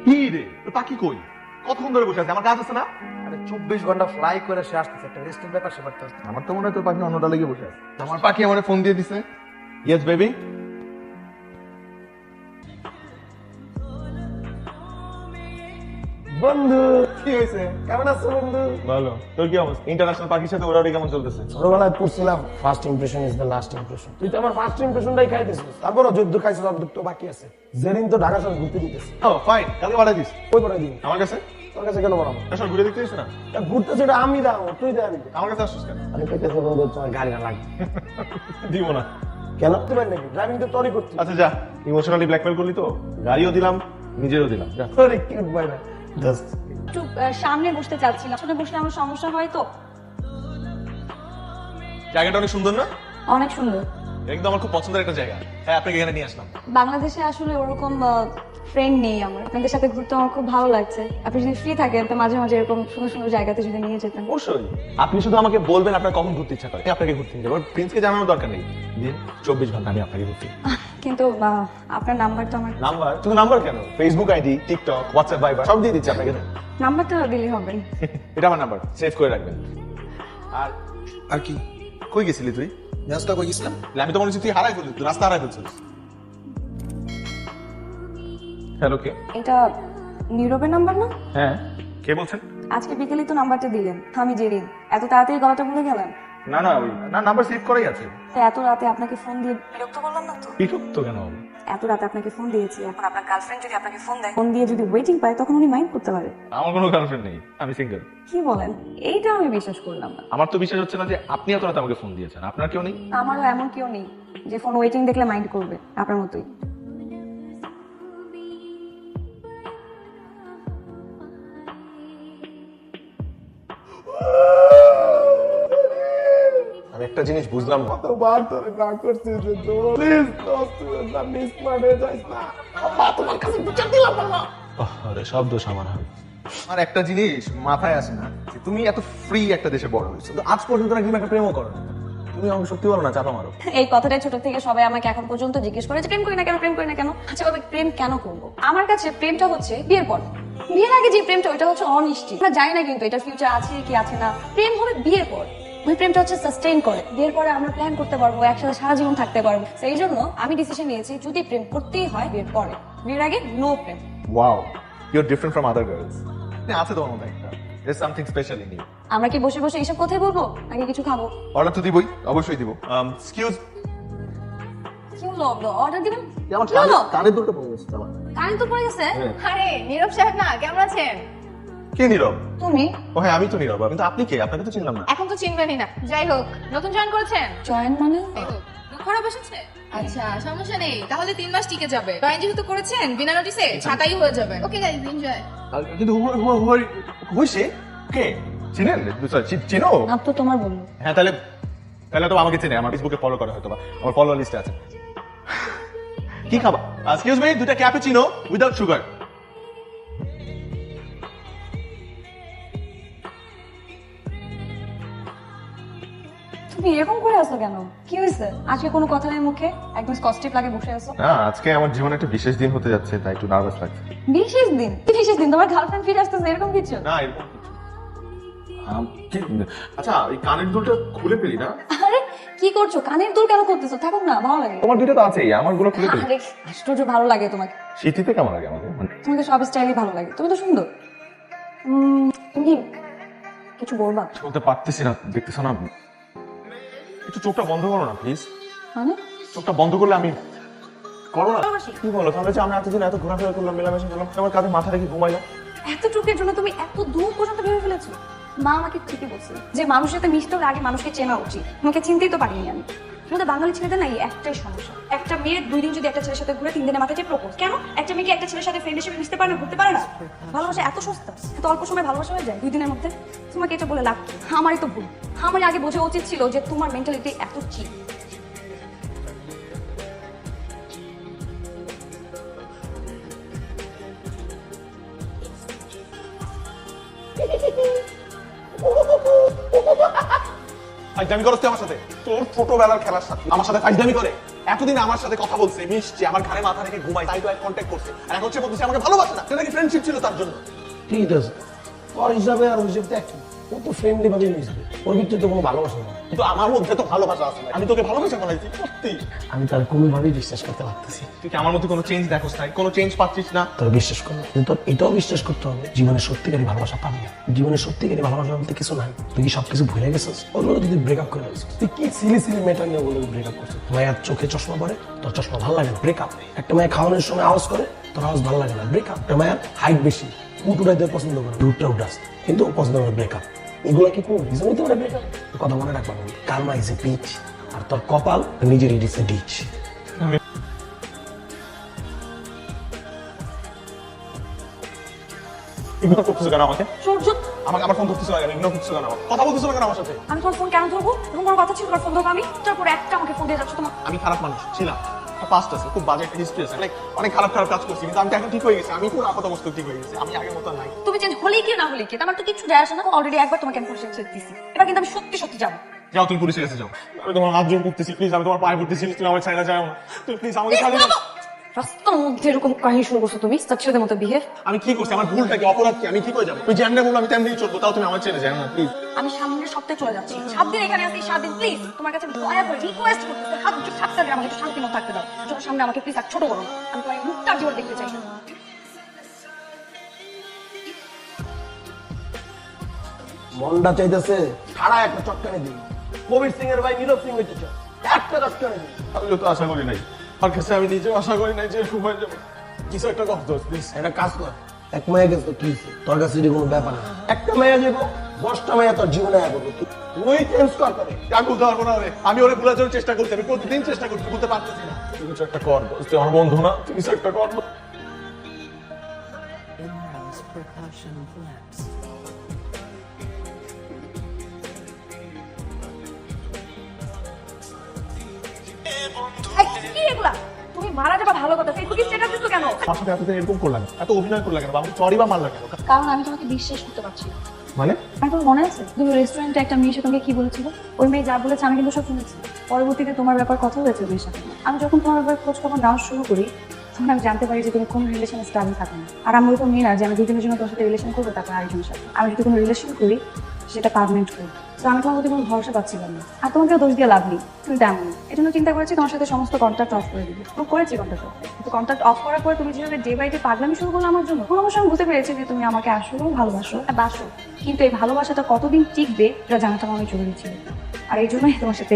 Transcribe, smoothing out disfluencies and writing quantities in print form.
কি রে পাখি কই? কতক্ষণ ধরে বসে আছে? আমার কাজ আছে না? আরে 24 ঘন্টা ফ্লাই করে সে আসতেছে, একটা রেস্টের ব্যাপার সে করতে হচ্ছে। আমার তো মনে হয় তোর পাখি অন্যটা লেগে বসে আছে। আমার পাখি আমার ফোন দিয়ে দিছে। Yes baby. বন্ধু কি হয়েছে? কেমন আছো বন্ধু? ভালো। তোর কি অবস্থা? ইন্টারন্যাশনাল পাখির সাথে ওরাও কেমন চলতেছে? ছোটবেলায় পড়ছিলাম first impression is the last impression. তুই তো আমার ফার্স্ট ইমপ্রেশনটাই খাইতেছিস, তারপরও যুদ্ধ খাইছিস, অর্ধেক তো বাকি আছে। যেদিন তো ঢাকা শহর ঘুরতে দিতেছি। ও ফাইন, কালকে পাঠাই দিস। কই পড়াই দিন আমার কাছে? তোর কাছে কেন বানাবো? আসলে ঘুরে দেখতে দিস না? ঘুরতে সেটা আমি দাও, তুই দেবি। আমার কাছে আসছিস কেন? আমি কইতেছি বন্ধু তোমার গাড়ি না লাগবে। দিব না। কেন তুই নাকি ড্রাইভিং তো তোরই করছিস। আচ্ছা যা, ইমোশনালি ব্ল্যাকমেল করলি তো, গাড়িও দিলাম নিজেরও দিলাম। যা। তোর কিউট বাই না জাস্ট একটু সামনে বসতে চাচ্ছিলাম, সামনে বসলে আমার সমস্যা হয় তো। জায়গাটা অনেক সুন্দর না? অনেক সুন্দর। একদম আমার খুব পছন্দের একটা জায়গা। হ্যাঁ, আপনাকে এখানে নিয়ে আসলাম। বাংলাদেশে আসলে ওরকম ফ্রেন্ড নেই আমার, আপনাদের সাথে ঘুরতে আমার খুব ভালো লাগছে। আপনি যদি ফ্রি থাকেন তো মাঝে মাঝে এরকম সুন্দর সুন্দর জায়গাতে যদি নিয়ে যেতেন। অবশ্যই। আপনি শুধু আমাকে বলবেন আপনার কখন ঘুরতে ইচ্ছা করে, আমি আপনাকে ঘুরতে নিয়ে যাবো। প্রিন্সকে জানানোর দরকার নেই। দিন 24 ঘন্টা আমি আপনাকে ঘুরতে। কিন্তু আপনার নাম্বার তো আমার, নাম্বার? শুধু নাম্বার কেন, ফেসবুক আইডি, টিকটক, হোয়াটসঅ্যাপ, ভাইবার সব দিয়ে দিচ্ছি আপনাকে। নাম্বারটা দিলে হবে। এটা আমার নাম্বার, সেভ করে রাখবেন। আর আর কি কই গেছিলি তুই? ম্যাচটা কই গেছিলাম? আমি তো মনে হচ্ছে তুই হারাই ফেলছিস, তুই রাস্তা হারাই ফেলছিস। হ্যালো, কে? এটা নীরবের নাম্বার না? হ্যাঁ, কে বলছেন? আজকে বিকেলেই তো নাম্বারটা দিলেন, আমি জেরিন। এত তাড়াতাড়ি গলাটা ভুলে গেলেন? না না, ওই না, নাম্বার সেভ করাই আছে। তো এত রাতে আপনাকে ফোন দিয়ে বিরক্ত করলাম না তো? বিরক্ত কেন হবে? এত রাতে আপনাকে ফোন দিয়েছি, এখন আপনার গার্লফ্রেন্ড যদি আপনাকে ফোন দেয়, ফোন দিয়ে যদি ওয়েটিং পায়, তখন উনি মাইন্ড করতে পারে। আমার কোনো গার্লফ্রেন্ড নেই, আমি সিঙ্গেল। কি বলেন? এইটা আমি বিশ্বাস করলাম না। আমার তো বিশ্বাস হচ্ছে না যে আপনি এত রাতে আমাকে ফোন দিয়েছেন। আপনার কেউ নেই? আমারও এমন কেউ নেই যে ফোন ওয়েটিং দেখলে মাইন্ড করবে, আপনার মতোই। আমি একটা জিনিস বুঝলাম না। কতবার তোরে না করছিস যে প্লিজ দোস্ত না মিস করে যাইস না। বাবা তোমার কাছে বিচার দিলাম না। আরে সব দোষ আমার হয়। আর একটা জিনিস মাথায় আসে না যে তুমি এত ফ্রি একটা দেশে বড় হয়েছো, তো আজ পর্যন্ত নাকি তুমি একটা প্রেমও করো না। তুমি আমাকে সত্যি বলো না, চাপা মারো। এই কথাটাই ছোট থেকে সবাই আমাকে এখন পর্যন্ত জিজ্ঞেস করে যে প্রেম করি না কেন, প্রেম করি না কেন। আচ্ছা বাবা, প্রেম কেন করবো? আমার কাছে প্রেমটা হচ্ছে বিয়ের পর। বিয়ের আগে যে প্রেমটা, ওইটা হচ্ছে অনিশ্চিত। আমরা জানি না কিন্তু এটা ফিউচার আছে কি আছে না। প্রেম হবে বিয়ের পর। ওই প্রেমটা হচ্ছে সাস্টেইন করে। বিয়ের পরে আমরা প্ল্যান করতে পারবো, একসাথে সারা জীবন থাকতে পারবো। সেই জন্য আমি ডিসিশন নিয়েছি, যদি প্রেম করতেই হয় বিয়ের পরে, বিয়ের আগে নো প্রেম। Wow, you are different from other girls. আছে তোমার মধ্যে একটা, there something special in you. আমরা কি বসে বসে এইসব কথাই বলবো নাকি কিছু খাবো? অর্ডার তো দিবই, অবশ্যই দিব। এক্সকিউজ, কি হলো? অর্ডার দিবেন? আমার কি হলো? কানে দুটো পড়ে গেছে আমার। কারেন্ট তো পড়ে গেছে। আরে নীরব সাহেব না, কেমন আছেন? কে নীরব? তুমি ও হ্যাঁ, আমি তো নীরব। কিন্তু আপনি কে? আপনাকে তো চিনলাম না। এখন তো চিনবেনই না। যাই হোক, নতুন জয়েন করেছেন? জয়েন মানে? এই হোক, দুঃখ খারাপ এসেছে? আচ্ছা, সমস্যা নেই, তাহলে 3 মাস টিকে যাবে। জয়েন যেহেতু করেছেন বিনা নোটিসে, ছাটাই হয়ে যাবে। Okay guys, enjoy. কিন্তু হইছে কে? চিনেন? চিনো? আপ তো তোমার বললো। হ্যাঁ, তাহলে তাহলে তো আমাকে চিনে, আমার ফেসবুকে ফলো করে হয়তো বা আমার ফলোয়ার লিস্টে আছে। কি খাবা? এক্সকিউজ মি, দুটো ক্যাপুচিনো উইদাউট সুগার। তুমি এরকম করে আসো কেন? কি হয়েছে? আজকে কোনো কথা নেই মুখে, একদম কস্টিপ লাগে বসে আছো। না, আজকে আমার জীবনে একটা বিশেষ দিন হতে যাচ্ছে, তাই একটু নার্ভাস লাগছে। বিশেষ দিন? কি বিশেষ দিন? তোমার গার্লফ্রেন্ড ফিরে আসতেছে এরকম কিছু? না, এরকম কিছু। আচ্ছা, এই কানের দুলটা খুলে ফেলি না? আরে কি করছো? কানের দুল কেন করতেছো? থাকুক না, ভালো লাগে। তোমার দুটো তো আছেই, আমার গুলো খুলে ফেলি। আরে আশ্চর্য ভালো লাগে তোমাকে। শীতিতে কেমন লাগে আমাকে? তোমাকে সব স্টাইলই ভালো লাগে, তুমি তো সুন্দর। তুমি কি কিছু বলবা? বলতে পারতেছি না, দেখতেছো না? একটু চোখটা বন্ধ করো না প্লিজ। মানে চোখটা বন্ধ করলে আমি করো না। ভালোবাসি। কি বলো তাহলে? যে আমরা এতদিন এত ঘোরাফেরা করলাম, মেলামেশা করলাম, আমার কাঁধে মাথা রেখে ঘুমাইলাম। এতটুকুর জন্য তুমি এত দূর পর্যন্ত ভেবে ফেলেছো? মা আমাকে ঠিকই বলছে যে মানুষের সাথে মিশতে হলে আগে মানুষকে চেনা উচিত। তোমাকে চিনতেই তো পারিনি আমি। আমাদের বাঙালি ছেলেদের না এই একটাই সমস্যা, একটা মেয়ে 2 দিন যদি একটা ছেলের সাথে ঘুরে 3 দিনের মাথায় যে প্রপোজ। কেন একটা মেয়েকে একটা ছেলের সাথে ফ্রেন্ড হিসেবে মিশতে পারে না, ঘুরতে পারে না? ভালোবাসা এত সস্তা, এত অল্প সময় ভালোবাসা হয়ে যায় 2 দিনের মধ্যে। তোমাকে এটা বলে লাভ কি? আমারই তো ভুল। আমারই আগে বোঝা উচিত ছিল যে তোমার মেন্টালিটি এত চিপ। ফাইজদামি করছ তুই আমার সাথে? তোর ছোটবেলার খেলার সাথে আমার সাথে ফাইজদামি করে? এতদিন আমার সাথে কথা বলছে, মিশছে, আমার ঘাড়ে মাথা রেখে ঘুমাই, তাই তো এক কন্ট্যাক্ট করছে, আর এখন সে বলতেছে আমাকে ভালোবাসে না, সেটা কি ফ্রেন্ডশিপ ছিল তার জন্য? ঠিক আছে, ওর হিসাবে আর ওর হিসাবে তো একই। ও তো ফ্রেন্ডলি ভাবে মিশবে, ওর ভিতরে তো কোনো ভালোবাসা না। কিন্তু আমার মধ্যে তো ভালোবাসা আছে, আমি তোকে ভালোবাসা বানাইছি সত্যি। আমি তার কোনোভাবেই বিশ্বাস করতে পারতেছি। তুই কি আমার মধ্যে কোনো চেঞ্জ দেখোস নাই, কোনো চেঞ্জ পাচ্ছিস না? তোর বিশ্বাস করবো, কিন্তু তোর এটাও বিশ্বাস করতে হবে জীবনে সত্যিকারই ভালোবাসা পাবি না। জীবনে সত্যিকারই ভালোবাসা বলতে কিছু নাই। তুই কি সবকিছু ভুলে গেছিস? ওগুলো তুই ব্রেকআপ করে ফেলছিস। তুই কি সিলি সিলি মেটার নিয়ে ওগুলো ব্রেকআপ করছিস? মায়ের চোখে চশমা পরে, তোর চশমা ভালো লাগে না, ব্রেকআপ। একটা মায়ের খাওয়ানোর সময় আওয়াজ করে, তোর আওয়াজ ভালো লাগে না, ব্রেকআপ। একটা মায়ের হাইট বেশি, উঠে পছন্দ করে, রুটটা উঠাস, কিন্তু ও পছন্দ করে ব্রেকআপ। এগুলো কি কোনো রিজন হতে পারে ব্রেকআপ? কথা মনে রাখবা, কার্মা ইজ এ পিচ, আর তোর কপাল নিজের it is a ditch. Ignore করতেছো কেন আমাকে? সূর্য, আমাকে আমার ফোন ধরতেছো না কেন? ইগনোর করতেছো কেন? কথা বলতেছো না কেন আমার সাথে? আমি তোমার ফোন কেন ধরবো? এরকম কোনো কথা ছিল তোমার ফোন ধরবো আমি? তারপর একটা আমাকে ফোন দিয়ে যাচ্ছ তোমার। আমি খারাপ মানুষ ছিলাম, পাস্ট আছে, খুব বাজে একটা হিস্ট্রি আছে, লাইক অনেক খারাপ খারাপ কাজ করছি, কিন্তু আমি তো এখন ঠিক হয়ে গেছি, আমি পুরো আপাতত অবস্থা ঠিক হয়ে গেছি, আমি আগের মতো আর নাই। তুমি চেঞ্জ হলেই কি না হলেই কি আমার তো কিছু যায় আসে না। অলরেডি একবার তোমাকে আমি পুলিশে ছেড়ে দিছি, এবার কিন্তু আমি সত্যি সত্যি যাবো। যাও, তুমি পুলিশের কাছে যাও। আমি তোমার হাত জোর করতেছি, প্লিজ, আমি তোমার পায়ে পড়তেছি, তুমি আমার ছাড়া যাও না, তুমি প্লিজ আমাকে ছাড়ো না। রাস্তার মধ্যে এরকম কাহিনী শুরু করছো তুমি, ছেলেদের মতো বিহেভ। আমি কি করছি? আমার ভুলটা কি, অপরাধ কি? আমি ঠিক হয়ে যাবো? তুই যেমনি বলবো আমি তেমনি চলবো, তাও তুমি আমার ছেড়ে যাও না প্লিজ। আমি সামনের সপ্তাহে চলে যাচ্ছি, 7 দিন এখানে আছি, 7 দিন প্লিজ তোমার কাছে দয়া করে রিকোয়েস্ট করতেছি, হাত জোর থাকতে হবে, আমাকে একটু শান্তি মতো থাকতে দাও। চোখের সামনে আমাকে প্লিজ আর ছোট করো না, আমি তোমার মুখটা জীবন দেখতে চাই না। মনটা চাইতেছে সারা একটা চটকানে দিই, কবির সিং এর ভাই নীরব সিং হইতে চায়, একটা চটকানে দিই। আমি তো আশা করি নাই, আর কাছে আমি নিজেও আশা করি নাই যে এরকম হয়ে যাবে। কিছু একটা কথা দোষ প্লিজ। একটা কাজ কর, এক মায়া গেছে তো কি হইছে? তোর কাছে এটি কোনো ব্যাপার না। একটা মায়া যাবো, 10টা মায়া তোর জীবনে আয়া করবো, তুই চেঞ্জ কর করে। আমি বলতে পারবো না রে, আমি ওরে ভুলার জন্য চেষ্টা করছি, আমি প্রতিদিন চেষ্টা করছি, বলতে পারতেছি না। তুই কিছু একটা কর, তুই আমার বন্ধু না, তুই কিছু একটা কর। In-house percussion flaps. এই, কি এগুলা? তুমি মারা যাবা ভালো কথা, ফেসবুকে স্ট্যাটাস দিছো কেন? আমার সাথে এতদিন এরকম করলাম, এত অভিনয় করলাম কেন? আমি সরি বা মারলাম কেন? কারণ আমি তোমাকে বিশ্বাস করতে পারছি না। মানে এখন মনে আছে তুমি রেস্টুরেন্টে একটা মেয়ে এসে তোমাকে কি বলেছিল? ওই মেয়ে যা বলেছে আমি কিন্তু সব শুনেছি। পরবর্তীতে তোমার ব্যাপার কথা হয়েছে মেয়ের সাথে। আমি যখন তোমার ব্যাপারে খোঁজ খবর নেওয়া শুরু করি, তখন আমি জানতে পারি যে তুমি কোন রিলেশনে স্টাডি থাকো না। আর আমি ওরকম মেয়ে না যে আমি দুজনের জন্য তোর সাথে রিলেশন করবো, তারপর আরেকজনের সাথে। আমি যদি কোনো রিলেশন করি সেটা পার্মানেন্ট করি। তো আমি তোমার প্রতি কোনো ভরসা পাচ্ছিলাম না, আর তোমাকেও দোষ দিয়ে লাভ নেই, তুমি তেমন। এই জন্য চিন্তা করেছি তোমার সাথে সমস্ত কন্ট্যাক্ট অফ করে দিবি। তো করেছি কন্ট্যাক্ট অফ, কিন্তু কন্ট্যাক্ট অফ করার পরে তুমি যেভাবে ডে বাই ডে পাগলামি শুরু করলো আমার জন্য, কোনো সময় বুঝতে পেরেছি যে তুমি আমাকে আসলেও ভালোবাসো, বাসো, কিন্তু এই ভালোবাসাটা কতদিন টিকবে এটা জানাটা আমার জরুরি ছিল। আর এই জন্যই তোমার সাথে